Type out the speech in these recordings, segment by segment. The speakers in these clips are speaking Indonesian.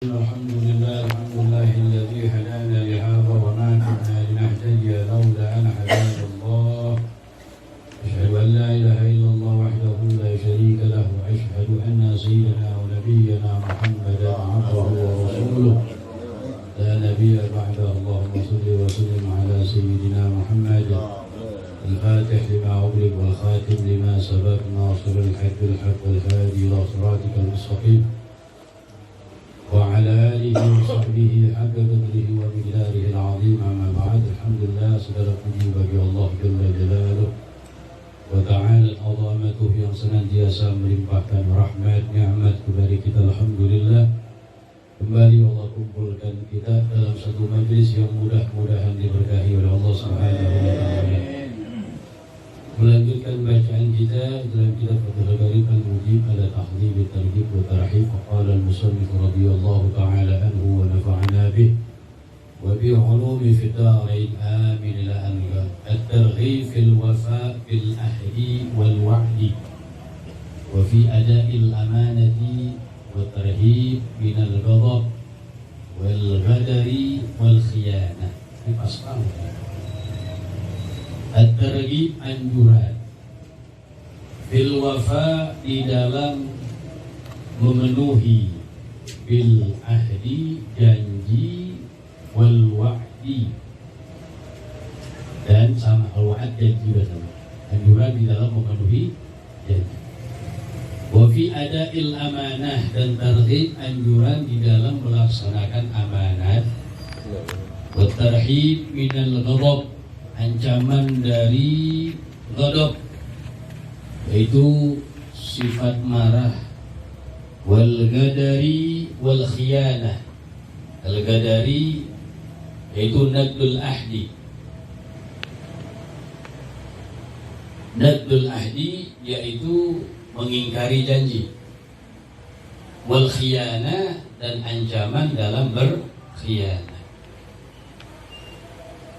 الحمد لله الذي هدانا لهذا وما كنا لنهتدي لولا أن هدانا الله أشهد أن لا إله إلا الله وحده لا شريك له وأشهد أن سيدنا ونبينا محمدا عبده ورسوله لا نبي بعده اللهم صل وسلم على سيدنا محمد الفاتح لما أغلق والخاتم لما سبق ناصر الحق بالحق والهادي إلى صراطك المستقيم وعلى آله وصحبه حق قدره ومقداره العظيم. أما بعد, alhamdulillah segala puji bagi Allah Jalla Jalaluh wa ta'ala azamatuh yang senantiasa melimpahkan rahmat nikmat kepada kita. Alhamdulillah kembali Allah kumpulkan kita dalam satu majlis yang mudah-mudahan diberkahi oleh Allah Subhanahu wa ta'ala. Melanjutkan bacaan kita dalam kitab Fathul Qarib al-Mujib ala tahdhib at-targhib wa tarhib. Qala al-musannif radhiyallahu ta'ala anhu wa nafa'ana bih wa bi 'ulumi fi ad-darain amin ila anka. At-targhib fil wafa' bil ahdi wal wa'di wa fi ada'il amanati wa tarhib min al-ghadab wal ghadari wal khiyanah. Ini pasal At-targhib anjuran bil wafa di dalam memenuhi bil ahdi janji wal wa'di dan sama al-wa'd janji bersama. Anjuran di dalam memenuhi janji. Wa fi ada'il amanah dan targhib anjuran di dalam melaksanakan amanat. Wa tarhib minal ghadab ancaman dari ghadab yaitu sifat marah, wal ghadari wal khiyanah. Al ghadari yaitu nadul ahdi. Nadul ahdi yaitu mengingkari janji. Wal khiyanah dan ancaman dalam berkhianat.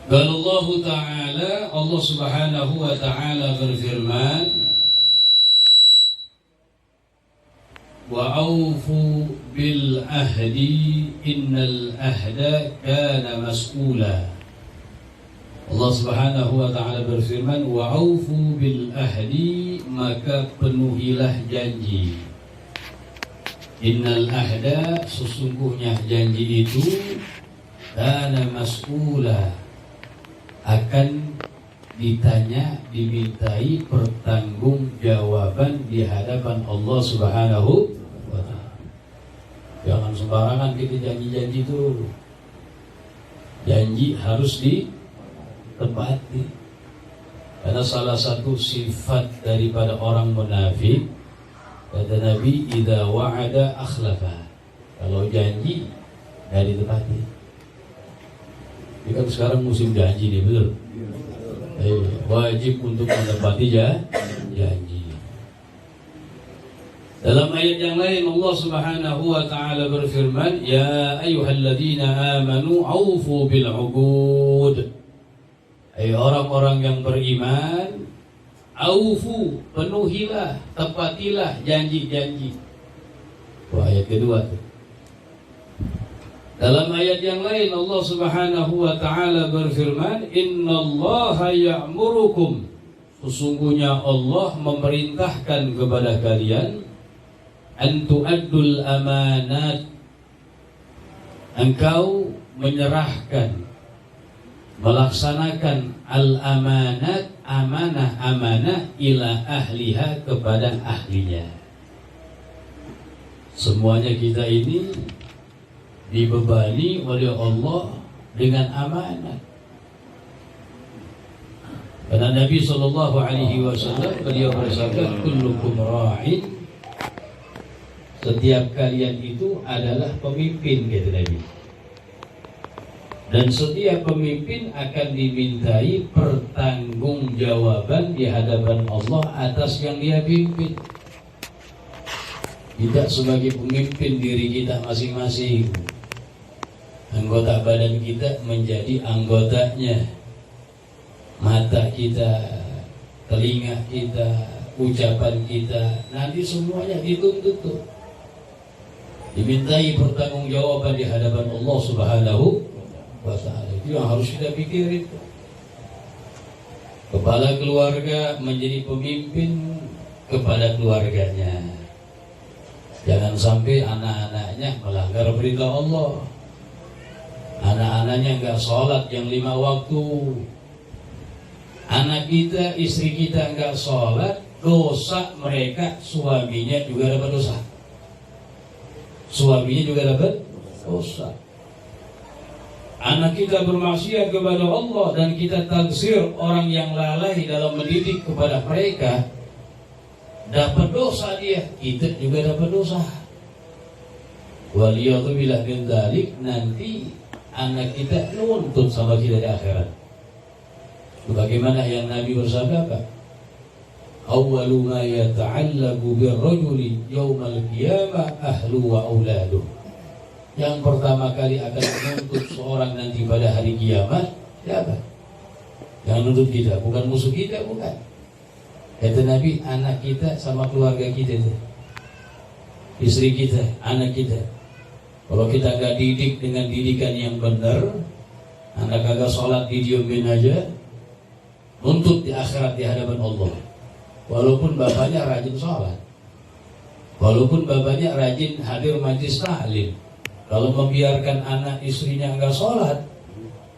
Qala Allah Ta'ala, Allah Subhanahu wa Ta'ala berfirman, wa aufu bil ahdi innal ahda kana mas'ula. Allah Subhanahu wa Ta'ala berfirman, wa aufu bil ahdi, maka penuhilah janji. Innal ahda, sesungguhnya janji itu kana mas'ula, akan ditanya, dimintai pertanggungjawaban di hadapan Allah Subhanahu wa ta'ala. Jangan sembarangan kita janji-janji itu. Janji harus ditepati. Karena salah satu sifat daripada orang munafik, kata Nabi, idza wa'ada akhlafa. Kalau janji enggak ditepati. Ini kan sekarang musim janji nih, betul? Wajib untuk menepati janji. Dalam ayat yang lain Allah Subhanahu wa Ta'ala berfirman, ya ayyuhalladzina amanu aufu bil 'uqud. Hai orang-orang yang beriman, aufu, penuhilah, tepatilah janji-janji. Itu ayat kedua tuh. Dalam ayat yang lain Allah Subhanahu wa Ta'ala berfirman, innallaha ya'murukum, sesungguhnya Allah memerintahkan kepada kalian, an tu'addul amanat, engkau menyerahkan, melaksanakan al-amanat, amanah-amanah ila ahliha, kepada ahlinya. Semuanya kita ini dibebani oleh Allah dengan amanat. Karena Nabi SAW beliau bersabda, kullukum ra'in, setiap kalian itu adalah pemimpin, kata Nabi. Dan setiap pemimpin akan dimintai pertanggungjawaban di hadapan Allah atas yang dia pimpin. Tidak sebagai pemimpin diri kita masing-masing, anggota badan kita menjadi anggotanya, mata kita, telinga kita, ucapan kita, nanti semuanya dituntut tuh. dimintai pertanggungjawaban di hadapan Allah Subhanahu wa Ta'ala. Itu yang harus kita pikirin. Kepala keluarga menjadi pemimpin kepada keluarganya. Jangan sampai anak-anaknya melanggar perintah Allah. Anak-anaknya enggak sholat yang 5 waktu. Anak kita, istri kita enggak sholat, dosa mereka, suaminya juga dapat dosa. Suaminya juga dapat dosa. Anak kita bermaksiat kepada Allah dan kita taksir orang yang lalai dalam mendidik kepada mereka, dapat dosa dia, kita juga dapat dosa. Waliyadzubillah min dzalik, nanti anak kita nuntut sama kita di akhirat. Bagaimana yang Nabi bersabda apa? Awwalu ma yata'allaqu birrajuli yaumal qiyamah ahlu wa auladuh. Yang pertama kali akan menuntut seorang nanti pada hari kiamat siapa? Yang nuntut kita, bukan musuh kita, bukan. Kata Nabi, anak kita sama keluarga kita itu. Istri kita, anak kita. Kalau kita gak didik dengan didikan yang benar, anak kagak sholat didiemin aja, nuntut di akhirat di hadapan Allah. Walaupun bapaknya rajin sholat, walaupun bapaknya rajin hadir majlis ta'lim, kalau membiarkan anak istrinya enggak sholat,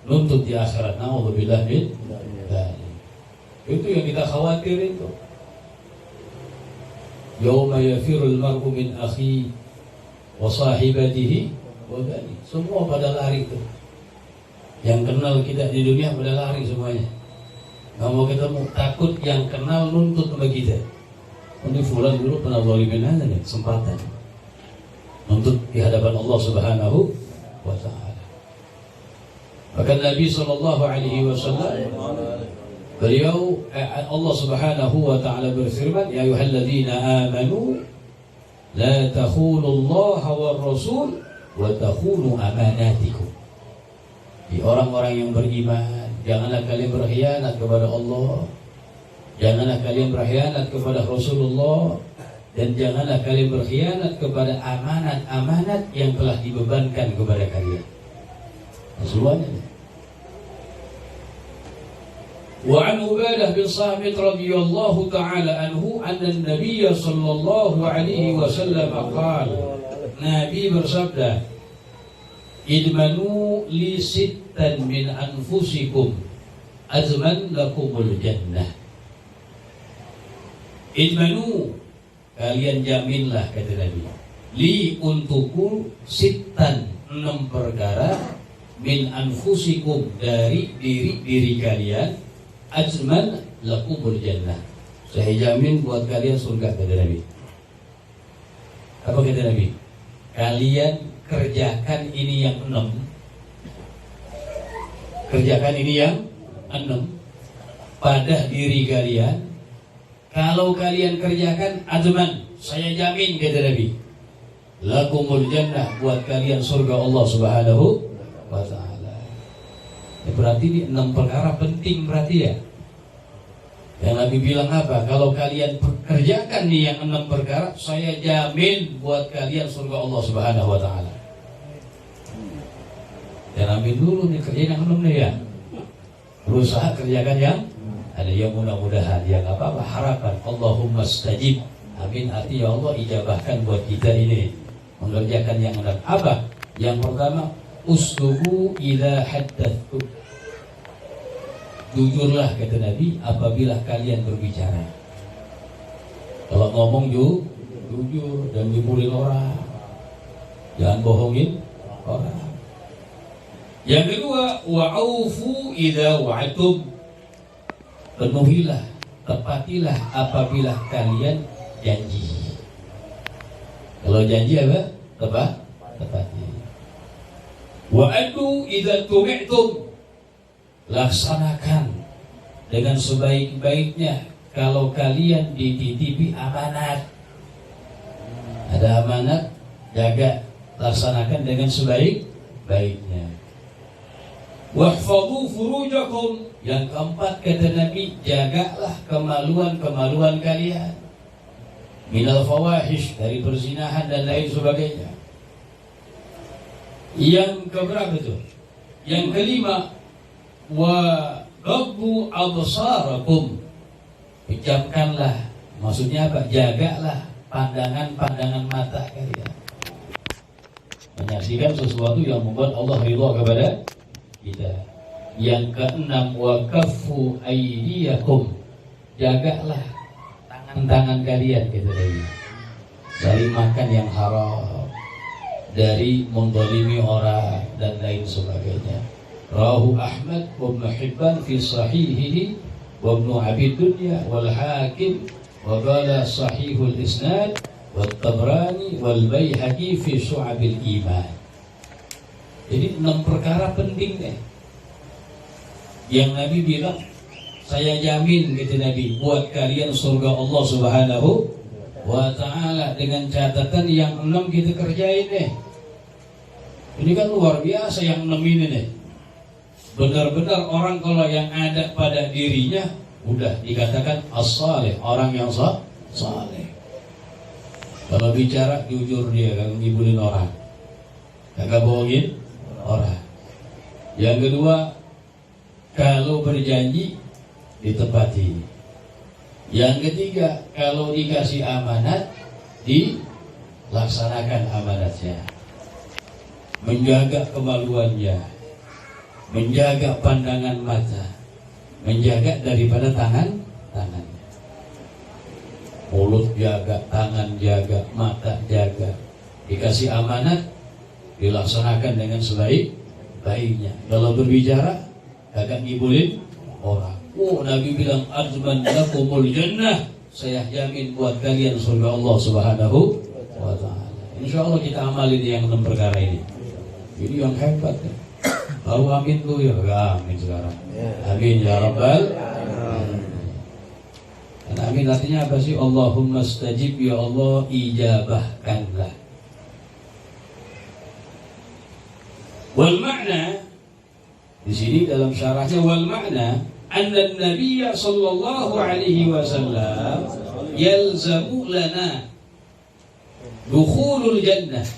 nuntut di akhirat. Na'udzubillah min dzalik. Itu yang kita khawatir itu. Yauma yafirul mar'u min akhi wa sahibatihi wa bani. Semua pada lari itu. Yang kenal kita di dunia pada lari semuanya. Nggak mau ketemu, takut yang kenal nuntut sama kita. Ini fulan dulu pernah zalimin aja nih, kesempatan nuntut di hadapan Allah Subhanahu wa Ta'ala. Maka Nabi SAW, beliau Allah Subhanahu wa Ta'ala berfirman, ya ayyuhalladzina amanu la takhunu Allah wa Rasul wa takhunu amanatikum. Di orang-orang yang beriman, janganlah kalian berkhianat kepada Allah, janganlah kalian berkhianat kepada Rasulullah, dan janganlah kalian berkhianat kepada amanat-amanat yang telah dibebankan kepada kalian. Semuanya. Wa an Ubadah bin Samit radhiyallahu ta'ala anhu anna an-nabiy sallallahu alaihi wasallam qala, Nabi bersabda, idmanu li sittan min anfusikum azman lakumul jannah. Idmanu, kalian jaminlah, kata Nabi, li untukku sittan, 6 perkara, min anfusikum, dari diri kalian, azman lakumul jannah, saya jamin buat kalian surga, kata Nabi. Apa kata Nabi? Kalian kerjakan ini yang 6. Kerjakan ini yang 6 pada diri kalian. Kalau kalian kerjakan, azman, saya jamin, kata Nabi, lakumul jannah, buat kalian surga Allah Subhanahu wa Ta'ala. Ya, berarti ini 6 perkara penting berarti ya. Yang Nabi bilang apa? Kalau kalian kerjakan nih yang 6 perkara, saya jamin buat kalian surga Allah Subhanahu wa Ta'ala. Dan ambil dulu nih, kerjain yang 6 nih ya. Berusaha kerjakan yang ada, yang mudah-mudahan, yang apa-apa, harapan Allahumma stajib, amin, arti ya Allah ijabahkan buat kita ini mengerjakan yang 6. Apa? Yang pertama, usduhu idza haddatsu, jujurlah, kata Nabi, apabila kalian berbicara. Kalau ngomong jujur dan jujur orang, jangan bohongin orang. Yang kedua, wa'aufu idza wa'atum, penuhilah, tepatilah apabila kalian janji. Kalau janji apa? Tepati. Wa'adu idza tumi'tum, laksanakan dengan sebaik-baiknya kalau kalian dititipi amanat. Ada amanat, jaga, laksanakan dengan sebaik-baiknya. Wahfadhu furujakum, yang keempat, kata Nabi, jagalah kemaluan-kemaluan kalian. Minal fawahish, dari perzinahan dan lain sebagainya. Yang keberapa tuh? Yang kelima, wa ghaddu absarakum. Pejamkanlah, maksudnya apa? Jagalah pandangan-pandangan mata kalian. Menyaksikan sesuatu yang membuat Allah ridha kepada kita. Yang keenam, wa kaffu aydiyakum. Jagalah tangan-tangan kalian gitu dari makan yang haram, dari mendolimi orang dan lain sebagainya. Rawahu Ahmad wa Ibnu Hibban fi sahihihi wa Ibnu Abi Dunya wal Hakim wa qala sahihul isnad wa Tabrani wal Baihaqi fi Syu'abil Iman. Jadi 6 perkara penting yang Nabi bilang, saya jamin gitu Nabi, buat kalian surga Allah Subhanahu wa ta'ala, dengan catatan yang 6 kita kerjain deh. Ini kan luar biasa yang 6 ini nih. Benar-benar orang kalau yang ada pada dirinya udah dikatakan as-salih, orang yang saleh. Kalau bicara jujur dia, kagak ngibulin orang, kagak bohongin orang. Yang kedua, kalau berjanji ditepati. Yang ketiga, kalau dikasih amanat dilaksanakan amanatnya. Menjaga kemaluannya, menjaga pandangan mata, menjaga daripada tangannya. Mulut jaga, tangan jaga, mata jaga. Dikasih amanat dilaksanakan dengan sebaik-baiknya. Kalau berbicara kagak ngibulin orang. Oh, Nabi bilang azman lakumul jannah, saya jamin buat kalian surga Allah Subhanahu wa ta'ala. Insyaallah kita amalin yang 6 perkara ini. Ini yang hebat ya. Baru amin tuh ya, amin sekarang. Amin ya rabbal alamin. Amin artinya apa sih? Allahumma stajib, ya Allah ijabahkanlah. Wal makna di sini dalam syarahnya, wal makna anna Nabiya sallallahu alaihi wasallam yalzamu lana dukhulul jannah,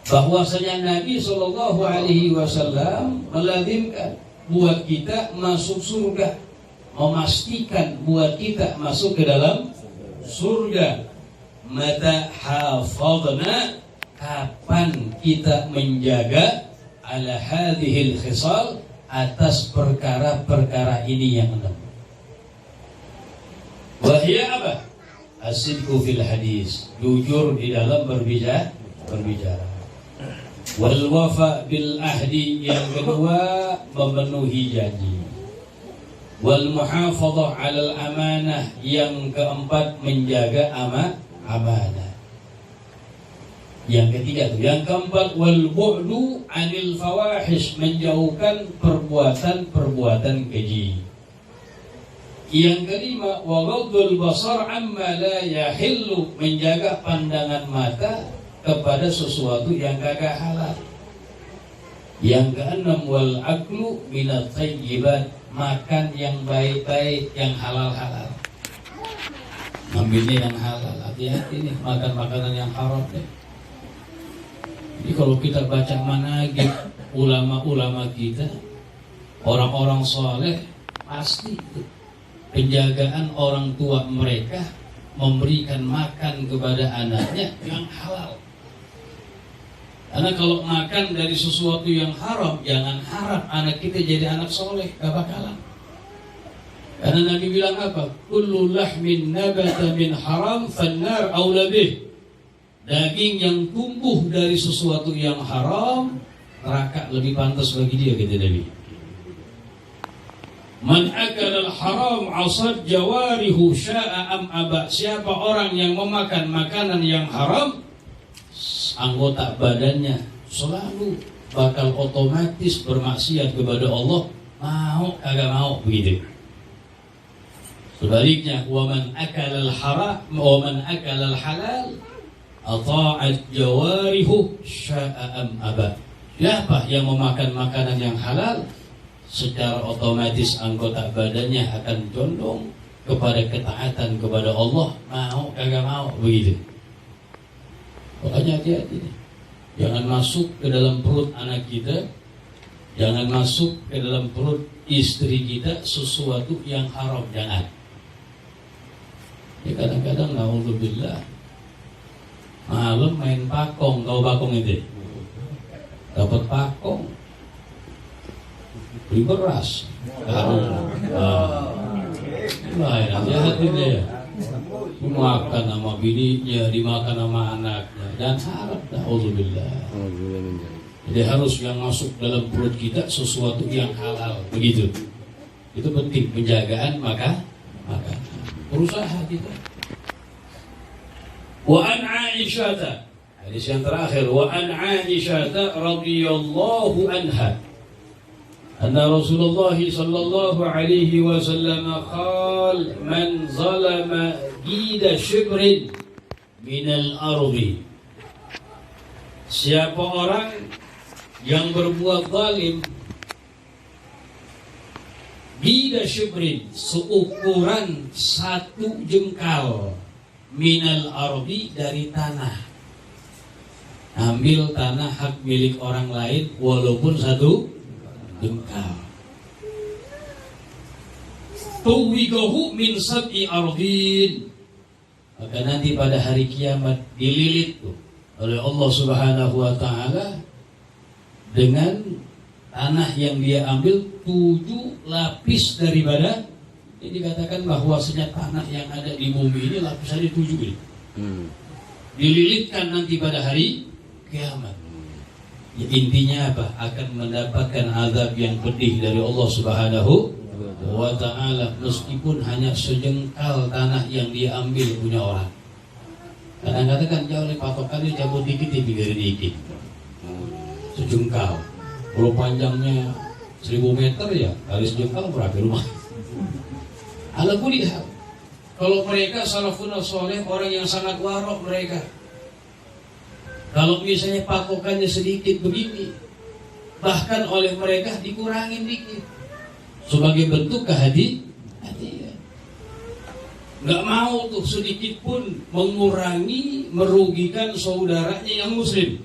bahwasanya Nabi sallallahu alaihi wasallam melazimkan buat kita masuk surga, memastikan buat kita masuk ke dalam surga. Mata hafadna, kapan kita menjaga ala hadhil khisal, atas perkara-perkara ini yang 6. Wahia apa? As-sidqu fil hadis, jujur di dalam berbicara. Wal wafa bil ahdi, yang kedua memenuhi janji. Wal muhafadzah 'alal amanah, yang keempat menjaga amanah. Yang ketiga tuh, yang keempat wal bu'du 'anil fawahish, menjauhkan perbuatan-perbuatan keji. Yang kelima wa ghaddul basar amma la yahillu, menjaga pandangan mata kepada sesuatu yang kagak halal. Yang keenam wal aklu minat thayyibat, makan yang baik-baik, yang halal-halal. Ambilnya yang halal, hati-hati nih makan makanan yang haram deh. Jadi kalau kita baca managib ulama-ulama kita, orang-orang soleh, pasti penjagaan orang tua mereka memberikan makan kepada anaknya yang halal. Karena kalau makan dari sesuatu yang haram, jangan harap anak kita jadi anak soleh, gak bakalan. Karena Nabi bilang apa? Kullu lahmin nabata min haram fannar aula bih. Daging yang tumbuh dari sesuatu yang haram, neraka lebih pantas bagi dia, kata Nabi. Man akala al-haram asad jawarihu sya'a am aba. Siapa orang yang memakan makanan yang haram, anggota badannya selalu bakal otomatis bermaksiat kepada Allah, mau kagak mau, begitu. Sebaliknya, wa man akala al-haram wa man akala al-halal ata'at jawarihu sya'a am aba. Siapa yang memakan makanan yang halal, secara otomatis anggota badannya akan condong kepada ketaatan kepada Allah, mau kagak mau, begitu. Makanya hati-hati nih. Jangan masuk ke dalam perut anak kita, jangan masuk ke dalam perut istri kita sesuatu yang haram, jangan. Ya kadang-kadang naudzubillah malam main pakong, tahu pakong itu? Dapat pakong, beli beras, karung, hati-hati dia. Makan sama bininya, dimakan sama anaknya, dan harap naudzubillah. Jadi harus yang masuk dalam perut kita sesuatu yang halal, begitu. Itu penting penjagaan maka berusaha kita. Wa an Aisyah, hadis yang terakhir, wa an Aisyah radhiyallahu anha anna Rasulullah sallallahu alaihi wasallam qala man zalama qida shibrin min al-ardi, siapa orang yang berbuat zalim qida shibrin, seukuran 1 jengkal, minal ardi, dari tanah, ambil tanah hak milik orang lain walaupun 1 jengkal, tuwigahu min sab'i ardin, maka nanti pada hari kiamat dililit tuh oleh Allah Subhanahu wa taala dengan tanah yang dia ambil 7 lapis daripada. Ini dikatakan bahwasanya tanah yang ada di bumi ini lapisannya 7 ini. Dililitkan nanti pada hari kiamat. Ya, intinya apa? Akan mendapatkan azab yang pedih dari Allah Subhanahu wa taala meskipun hanya sejengkal tanah yang dia ambil punya orang. Kadang-kadang kan jauh oleh patokannya cabut dikit dipikir dikit. Sejengkal. Kalau panjangnya 1000 meter ya, kali sejengkal berapa rumah? Ala kulli hal. Kalau mereka salafun saleh, orang yang sangat warok mereka. Kalau misalnya patokannya sedikit begini, bahkan oleh mereka dikurangin dikit sebagai bentuk kehati-hatian. Nggak mau tuh sedikit pun mengurangi, merugikan saudaranya yang muslim.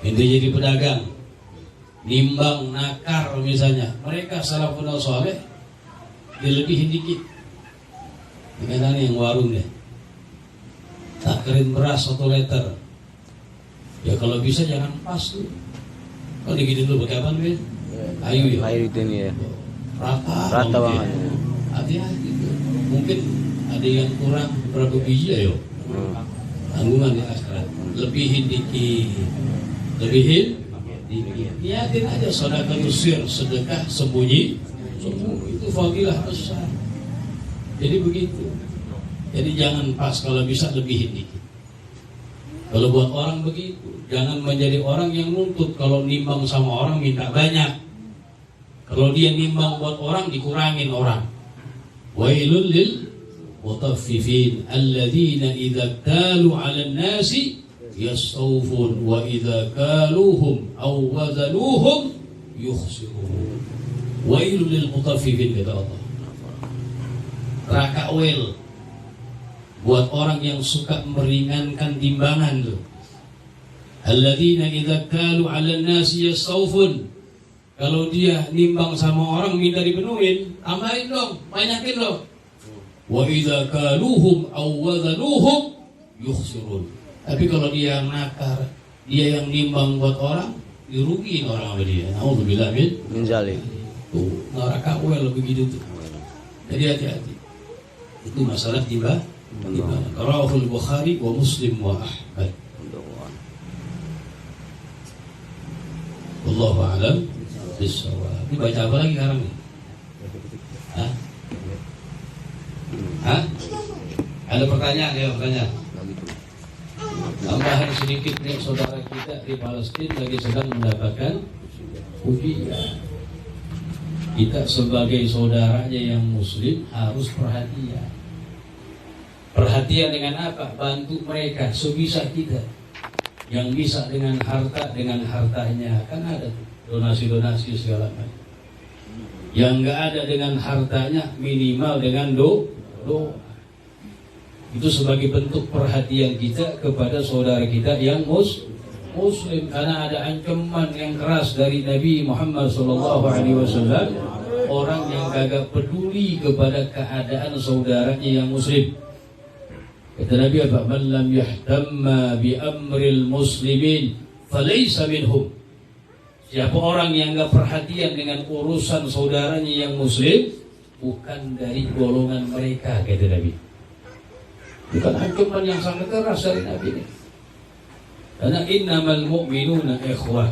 Intinya jadi pedagang, nimbang, nakar misalnya, mereka salafun saleh dilebihin dikit. Kadang yang warung deh, takarin beras 1 liter. Ya kalau bisa jangan pas tuh. Kalau digituin dulu pakai apa nih? Kayu ya. Kayu itu nih ya. Rata banget. Hati-hati tuh. Mungkin ada yang kurang berapa biji ya yo. Tanggungan di akhirat. Lebihin dikit. Niatin aja sedekah tusir, sedekah sembunyi. Itu fadilah besar. Jadi begitu. Jadi jangan pas, kalau bisa lebihin dikit. Kalau buat orang begitu, jangan menjadi orang yang nuntut. Kalau nimbang sama orang minta banyak. Kalau dia nimbang buat orang dikurangin orang. Wailul lil mutaffifin alladzina idza talu 'alan nasi yastawfun wa idza kaluhum aw wazanuhum yukhsirun. Wailul lil mutaffifin, kata Allah. Neraka wel buat orang yang suka meringankan timbangan tuh. Alladzina idza kalu 'alan nasi yastawfun. Kalau dia nimbang sama orang minta dipenuhin, tambahin dong, banyakin dong. Wa idza kaluhum aw wazanuhum yukhsirun. Tapi kalau dia yang nakar, dia yang nimbang buat orang, dirugiin orang sama dia. Nauzubillah min zalim. Tuh, neraka wel begitu tuh. Jadi hati-hati. Itu masalah tiba. Rawahul Bukhari wa Muslim wa Ahmad. Wallahu a'lam bishawab. Ini baca apa lagi sekarang nih? Hah? Ada pertanyaan ya, pertanyaan. Tambahan sedikit nih, saudara kita di Palestina lagi sedang mendapatkan ujian. Kita sebagai saudaranya yang muslim harus perhatian. Perhatian dengan apa? Bantu mereka sebisa kita. Yang bisa dengan harta, dengan hartanya. Kan ada donasi-donasi segala macam. Yang enggak ada dengan hartanya, minimal dengan doa. Itu sebagai bentuk perhatian kita kepada saudara kita yang Muslim, karena ada ancaman yang keras dari Nabi Muhammad SAW, orang yang kagak peduli kepada keadaan saudaranya yang Muslim. Kata Nabi apa? Man lam yahtamma bi amril muslimin falaysa minhum. Siapa orang yang enggak perhatian dengan urusan saudaranya yang Muslim, bukan dari golongan mereka, kata Nabi. Bukan ancaman yang sangat keras dari Nabi ini. Karena innamal mu'minuna ikhwah.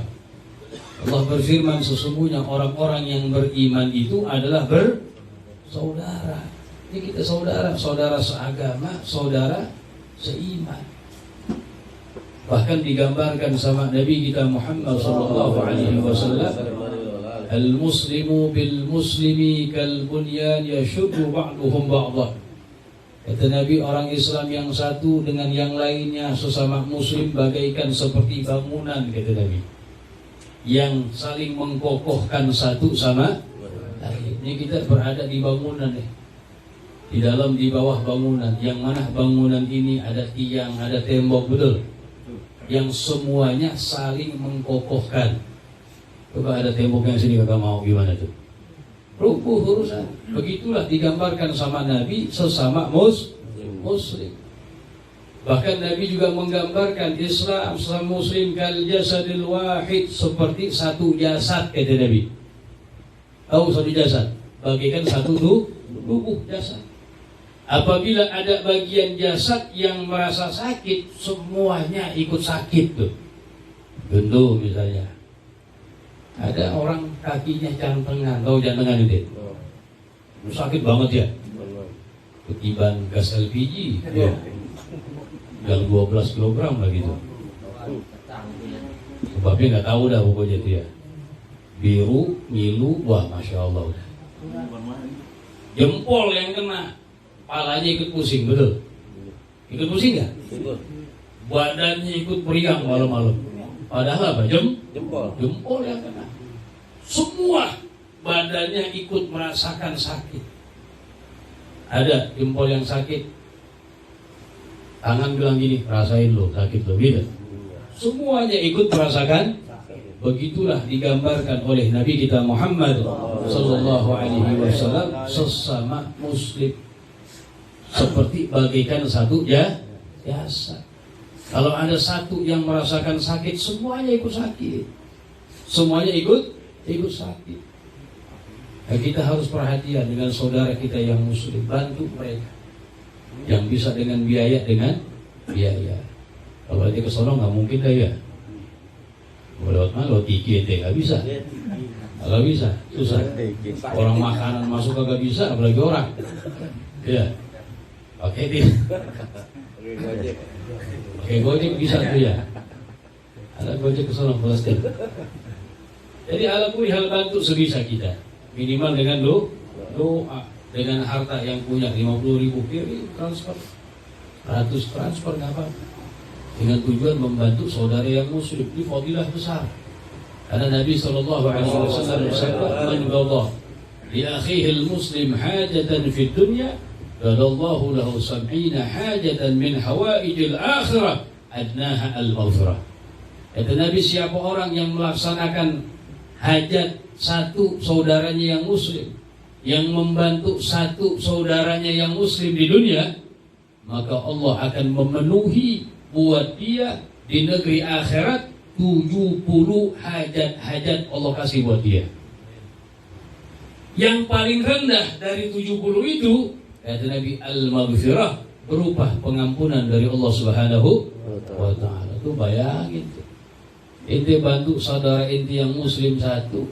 Allah berfirman, sesungguhnya orang-orang yang beriman itu adalah bersaudara. Ini kita saudara, saudara seagama, saudara seiman. Bahkan digambarkan sama Nabi kita Muhammad sallallahu alaihi wasallam, al-muslimu bil muslimi kal bunyan yashuddu ba'duhum ba'dha. Kata Nabi, orang Islam yang satu dengan yang lainnya sesama Muslim bagaikan seperti bangunan, kata Nabi, yang saling mengkokohkan satu sama lain. Ini kita berada di bangunan nih, di dalam, di bawah bangunan. Yang mana bangunan ini ada tiang, ada tembok, betul? Yang semuanya saling mengkokohkan. Coba ada tembok yang sini kakak mau, gimana tuh? Rubuh urusan. Begitulah digambarkan sama Nabi sesama Muslim. Bahkan Nabi juga menggambarkan Islam sesama Muslim kal jasadil wahid, seperti satu jasad, kata Nabi. Tahu satu jasad? Bagaikan satu tubuh jasad. Apabila ada bagian jasad yang merasa sakit, semuanya ikut sakit tuh. Tentu misalnya ada orang kakinya jantengan, tahu jantengan itu? Sakit banget ya. Ketiban gas LPG ya. Yang 12 kg lah gitu. Sebabnya nggak tahu dah pokoknya itu ya. Biru, ngilu, wah masya Allah udah. Jempol yang kena, palanya ikut pusing, betul? Ikut pusing nggak? Badannya ikut meriang malam-malam. Padahal apa? Jempol yang kena. Semua badannya ikut merasakan sakit. Ada jempol yang sakit, tangan bilang gini, rasain lo, sakit lo, gitu. Semuanya ikut merasakan. Begitulah digambarkan oleh Nabi kita Muhammad sallallahu alaihi wasallam sesama Muslim, seperti bagaikan satu jasad. Kalau ada satu yang merasakan sakit, semuanya ikut sakit. Semuanya ikut sakit. Nah, kita harus perhatian dengan saudara kita yang Muslim, bantu mereka. Yang bisa dengan biaya. Kalau dia ke sono nggak mungkin dah ya. Lewat mana? Lewat Tiki ente nggak bisa. Nggak bisa, susah. Orang makanan masuk kagak bisa, apalagi orang. Ya, oke dia. Oke, Gojek bisa tuh ya. Ada Gojek ke sono pasti. Jadi ala kulli hal bantu sebisa kita. Minimal dengan doa, dengan harta yang punya 50.000 kiri transfer, 100 transfer nggak apa. Dengan tujuan membantu saudara yang Muslim. Ini fadilah besar. Karena Nabi sallallahu alaihi wasallam bersabda, "Man qadha li akhihi al-muslim hajatan fid dunya, qadallahu lahu 70 hajatan min hawaijil akhirah adnaha al-maghfirah." Kata Nabi, siapa orang yang melaksanakan hajat satu saudaranya yang Muslim, yang membantu satu saudaranya yang Muslim di dunia, maka Allah akan memenuhi buat dia di negeri akhirat 70 hajat-hajat Allah kasih buat dia. Yang paling rendah dari 70 itu, kata Nabi, al-maghfirah, berupa pengampunan dari Allah Subhanahu wa ta'ala. Tuh bayangin tuh. Ente bantu saudara ente yang Muslim satu,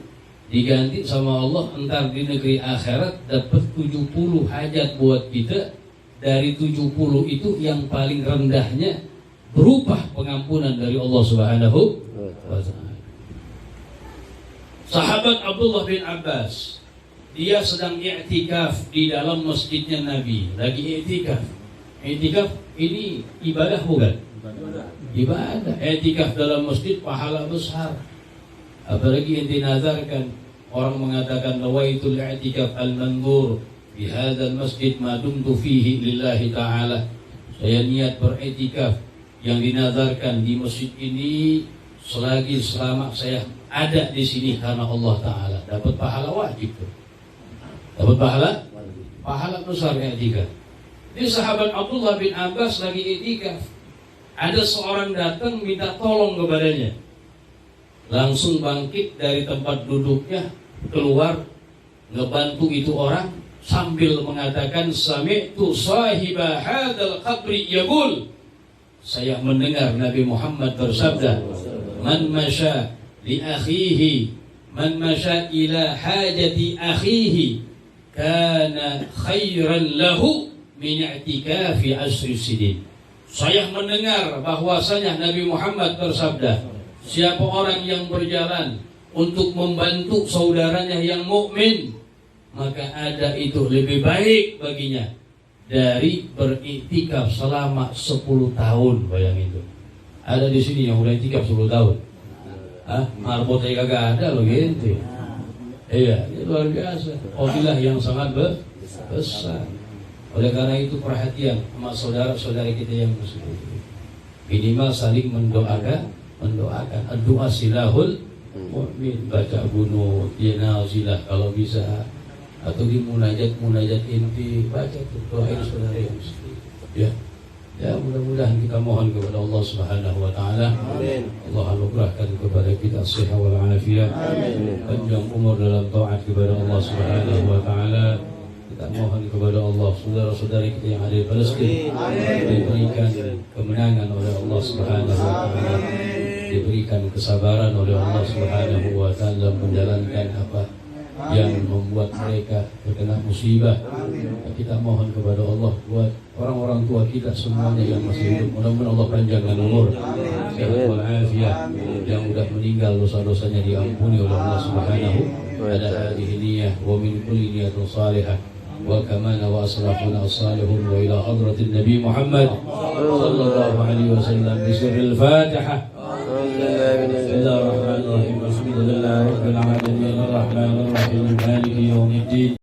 diganti sama Allah entar di negeri akhirat dapat 70 hajat buat kita. Dari 70 itu yang paling rendahnya berupa pengampunan dari Allah Subhanahu wa ta'ala. Sahabat Abdullah bin Abbas, dia sedang i'tikaf di dalam masjidnya Nabi. Lagi i'tikaf. I'tikaf ini ibadah bukan? Ibadah. I'tikaf dalam masjid pahala besar. Apalagi yang dinazarkan, orang mengatakan nawaitul i'tikaf al-mandur di hadzal masjid ma dumtu fihi lillahi ta'ala. Saya niat beriktikaf yang dinazarkan di masjid ini selama saya ada di sini karena Allah Ta'ala, dapat pahala wajib tuh. Dapat pahala besar i'tikaf. Ini sahabat Abdullah bin Abbas lagi i'tikaf. Ada seorang datang minta tolong kepadanya. Langsung bangkit dari tempat duduknya, keluar ngebantu itu orang sambil mengatakan, sami'tu sahiba hadzal qabri yaqul, saya mendengar Nabi Muhammad bersabda, man masya li akhihi, man masya ila hajati akhihi kana khairan lahu min i'tikafi asri sidin. Saya mendengar bahwasanya Nabi Muhammad bersabda, siapa orang yang berjalan untuk membantu saudaranya yang mukmin, maka ada itu lebih baik baginya dari beriktikaf selama 10 tahun. Bayangin itu. Ada di sini yang udah iktikaf 10 tahun. Marbot aja kagak ada loh gitu. Iya, itu luar biasa. Fadilah yang sangat besar. Oleh karena itu perhatian sama saudara-saudari kita yang muslim. Minimal saling mendoakan. Doa silahul mu'min, baca bunut, nazilah kalau bisa, atau di munajat inti baca tuh doain saudara yang muslim. Ya mudah-mudahan kita mohon kepada Allah Subhanahu wa taala. Amin. Allah anugerahkan kepada kita sehat wal afiat. Panjang umur dalam taat kepada Allah Subhanahu wa taala. Kita mohon kepada Allah saudara-saudari kita yang ada di Palestina diberikan kemenangan oleh Allah Subhanahu wa taala, diberikan kesabaran oleh Allah Subhanahu wa taala menjalankan apa yang membuat mereka terkena musibah. Kita mohon kepada Allah buat orang-orang tua kita semuanya yang masih hidup, mudah-mudahan Allah panjangkan umur, sehat wal afiat. Yang sudah meninggal dosa-dosanya diampuni oleh Allah Subhanahu wa taala. Niyah wa min kulli niyatin salihah wa kamana wa aslafuna as-salihun wa ila hadratin Nabi Muhammad sallallahu alaihi wasallam bi sirril Fatihah. Bismillahirrahmanirrahim. Alhamdulillahirabbil alamin arrahmanirrahim maliki yaumiddin.